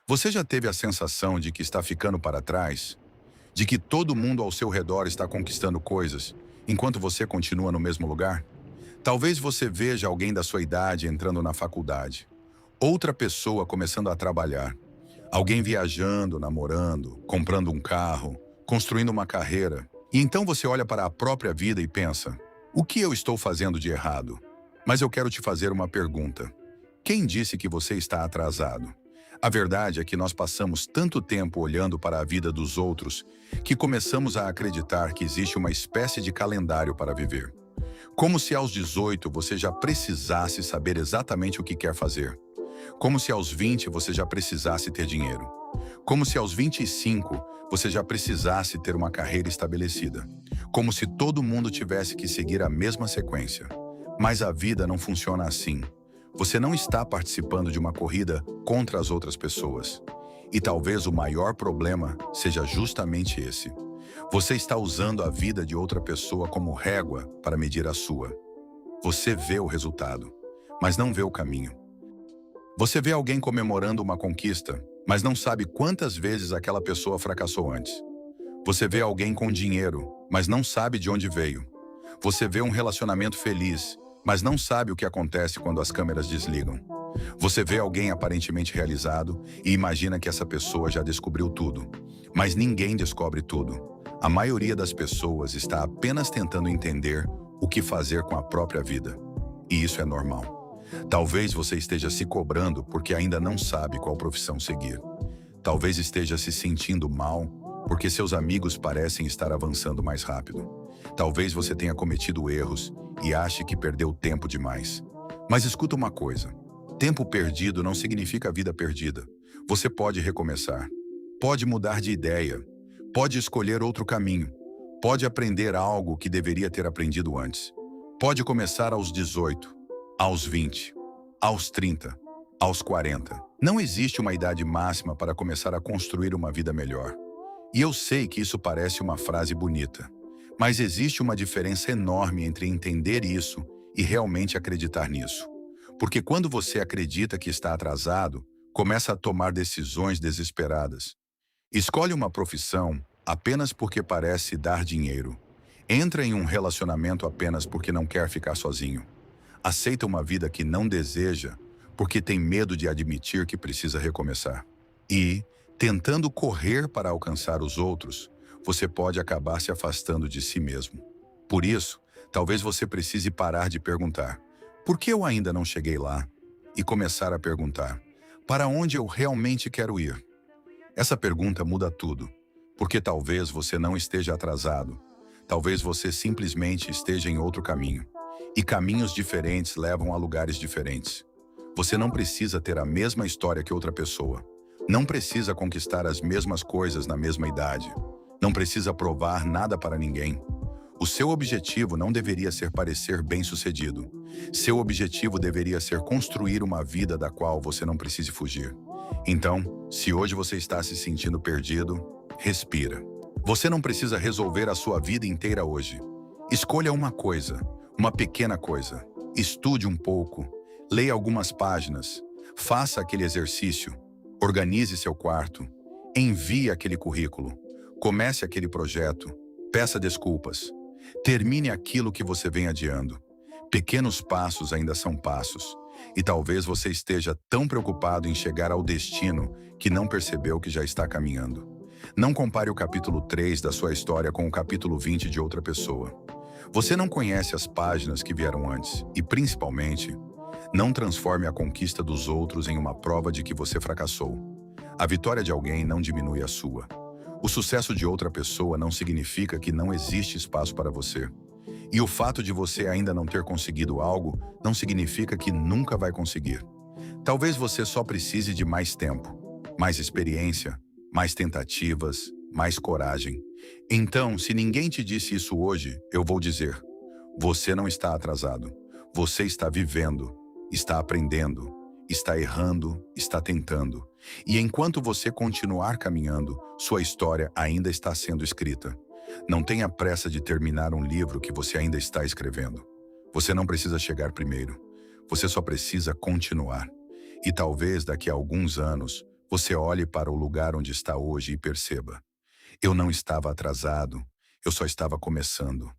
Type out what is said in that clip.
Você já teve a sensação de que está ficando para trás? De que todo mundo ao seu redor está conquistando coisas, enquanto você continua no mesmo lugar? Talvez você veja alguém da sua idade entrando na faculdade, outra pessoa começando a trabalhar, alguém viajando, namorando, comprando um carro, construindo uma carreira. E então você olha para a própria vida e pensa: o que eu estou fazendo de errado? Mas eu quero te fazer uma pergunta. Quem disse que você está atrasado? A verdade é que nós passamos tanto tempo olhando para a vida dos outros que começamos a acreditar que existe uma espécie de calendário para viver. Como se aos 18 você já precisasse saber exatamente o que quer fazer. Como se aos 20 você já precisasse ter dinheiro. Como se aos 25 você já precisasse ter uma carreira estabelecida. Como se todo mundo tivesse que seguir a mesma sequência. Mas a vida não funciona assim. Você não está participando de uma corrida contra as outras pessoas. E talvez o maior problema seja justamente esse. Você está usando a vida de outra pessoa como régua para medir a sua. Você vê o resultado, mas não vê o caminho. Você vê alguém comemorando uma conquista, mas não sabe quantas vezes aquela pessoa fracassou antes. Você vê alguém com dinheiro, mas não sabe de onde veio. Você vê um relacionamento feliz, mas não sabe o que acontece quando as câmeras desligam. Você vê alguém aparentemente realizado e imagina que essa pessoa já descobriu tudo. Mas ninguém descobre tudo. A maioria das pessoas está apenas tentando entender o que fazer com a própria vida. E isso é normal. Talvez você esteja se cobrando porque ainda não sabe qual profissão seguir. Talvez esteja se sentindo mal porque seus amigos parecem estar avançando mais rápido. Talvez você tenha cometido erros e ache que perdeu tempo demais. Mas escuta uma coisa. Tempo perdido não significa vida perdida. Você pode recomeçar. Pode mudar de ideia. Pode escolher outro caminho. Pode aprender algo que deveria ter aprendido antes. Pode começar aos 18, aos 20, aos 30, aos 40. Não existe uma idade máxima para começar a construir uma vida melhor. E eu sei que isso parece uma frase bonita, mas existe uma diferença enorme entre entender isso e realmente acreditar nisso. Porque quando você acredita que está atrasado, começa a tomar decisões desesperadas. Escolhe uma profissão apenas porque parece dar dinheiro. Entra em um relacionamento apenas porque não quer ficar sozinho. Aceita uma vida que não deseja porque tem medo de admitir que precisa recomeçar. E, tentando correr para alcançar os outros, você pode acabar se afastando de si mesmo. Por isso, talvez você precise parar de perguntar: por que eu ainda não cheguei lá? E começar a perguntar: para onde eu realmente quero ir? Essa pergunta muda tudo, porque talvez você não esteja atrasado. Talvez você simplesmente esteja em outro caminho. E caminhos diferentes levam a lugares diferentes. Você não precisa ter a mesma história que outra pessoa. Não precisa conquistar as mesmas coisas na mesma idade. Não precisa provar nada para ninguém. O seu objetivo não deveria ser parecer bem-sucedido. Seu objetivo deveria ser construir uma vida da qual você não precise fugir. Então, se hoje você está se sentindo perdido, respira. Você não precisa resolver a sua vida inteira hoje. Escolha uma coisa, uma pequena coisa. Estude um pouco, leia algumas páginas, faça aquele exercício, organize seu quarto, envie aquele currículo, comece aquele projeto, peça desculpas. Termine aquilo que você vem adiando. Pequenos passos ainda são passos. E talvez você esteja tão preocupado em chegar ao destino que não percebeu que já está caminhando. Não compare o capítulo 3 da sua história com o capítulo 20 de outra pessoa. Você não conhece as páginas que vieram antes e, principalmente, não transforme a conquista dos outros em uma prova de que você fracassou. A vitória de alguém não diminui a sua. O sucesso de outra pessoa não significa que não existe espaço para você. E o fato de você ainda não ter conseguido algo não significa que nunca vai conseguir. Talvez você só precise de mais tempo, mais experiência, mais tentativas, mais coragem. Então, se ninguém te disse isso hoje, eu vou dizer: você não está atrasado. Você está vivendo, está aprendendo, está errando, está tentando. E enquanto você continuar caminhando, sua história ainda está sendo escrita. Não tenha pressa de terminar um livro que você ainda está escrevendo. Você não precisa chegar primeiro. Você só precisa continuar. E talvez daqui a alguns anos, Você olhe para o lugar onde está hoje e perceba: eu não estava atrasado, eu só estava começando.